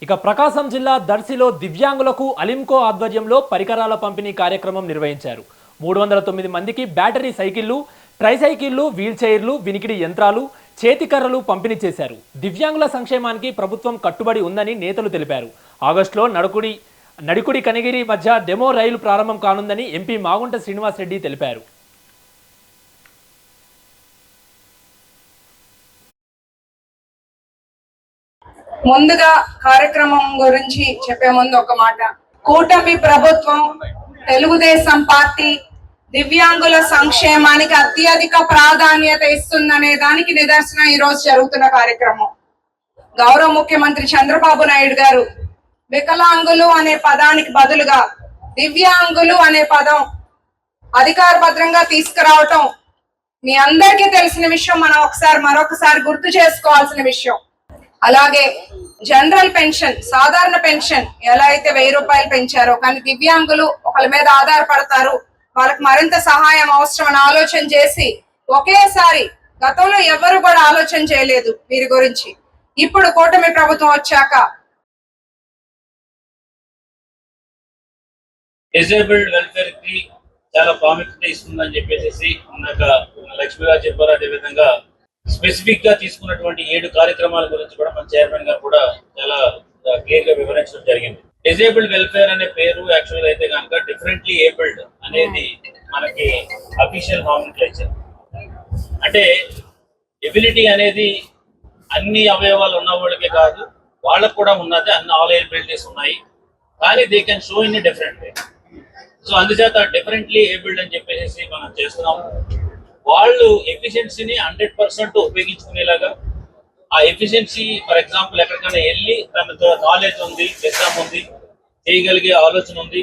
ఇక ప్రకాశం జిల్లా దర్శిలో దివ్యాంగులకు అలింకో ఆధ్వర్యంలో పరికరాల పంపిణీ కార్యక్రమం నిర్వహించారు. 309 మందికి బ్యాటరీ సైకిళ్లు, ట్రైసైకిళ్లు, వీల్ చైర్లు, వినికిడి యంత్రాలు, చేతికర్రలు పంపిణీ చేశారు. దివ్యాంగుల సంక్షేమానికి ప్రభుత్వం కట్టుబడి ఉందని నేతలు తెలిపారు. ఆగస్టులో నడికుడి కనిగిరి మధ్య డెమో రైలు ప్రారంభం కానుందని ఎంపీ మాగుంట శ్రీనివాస్ రెడ్డి తెలిపారు. ముందుగా కార్యక్రమం గురించి చెప్పే ముందు ఒక మాట, కూటమి ప్రభుత్వం తెలుగుదేశం పార్టీ దివ్యాంగుల సంక్షేమానికి అత్యధిక ప్రాధాన్యత ఇస్తుందనే దానికి నిదర్శనం ఈ రోజు జరుగుతున్న కార్యక్రమం. గౌరవ ముఖ్యమంత్రి చంద్రబాబు నాయుడు గారు వికలాంగులు అనే పదానికి బదులుగా దివ్యాంగులు అనే పదం అధికారభద్రంగా తీసుకురావటం మీ అందరికీ తెలిసిన విషయం, మనం మరొకసారి గుర్తు చేసుకోవాల్సిన విషయం. అలాగే జనరల్ పెన్షన్, సాధారణ పెన్షన్ ఎలా అయితే 1000 రూపాయలు పెంచారో, కానీ దివ్యాంగులు ఒకళ్ళ మీద ఆధారపడతారు, వాళ్ళకి మరింత సహాయం అవసరం అని ఆలోచన చేసి ఒకేసారి, గతంలో ఎవరు కూడా ఆలోచన చేయలేదు వీరి గురించి, ఇప్పుడు కూటమి ప్రభుత్వం వచ్చాక డిజేబుల్డ్ వెల్ఫేర్ కి చాలా ప్రాముఖ్యత ఇస్తుందని చెప్పేసి లక్ష్మి గారు చెప్పారు. అదేవిధంగా స్పెసిఫిక్ గా తీసుకున్నటువంటి 7 కార్యక్రమాల గురించి కూడా మన చైర్మన్ గారు కూడా చాలా క్లియర్ గా వివరించడం జరిగింది. డిజేబుల్డ్ వెల్ఫేర్ అనే పేరు యాక్చువల్ అయితే కనుక డిఫరెంట్లీ ఏబుల్డ్ అనేది మనకి అఫీషియల్ నామినిక్లేచర్. అంటే ఎబిలిటీ అనేది అన్ని అవయవాలు ఉన్న వాళ్ళకే కాదు, వాళ్ళకు కూడా ఉన్నది, అన్ని ఆల్ ఎబిలిటీస్ ఉన్నాయి, కానీ they can show in different way. So అందుచేత డిఫరెంట్లీ ఏబుల్డ్ అని చెప్పేసి మనం చేస్తున్నాము. వాళ్ళు ఎఫిషియన్సీని 100% ఉపయోగించుకునేలాగా, ఆ ఎఫిషియన్సీ ఫర్ ఎగ్జాంపుల్ ఎక్కడికైనా వెళ్ళి తనతో నాలెడ్జ్ ఉంది, విజ్డమ్ ఉంది, చేయగలిగే ఆలోచన ఉంది,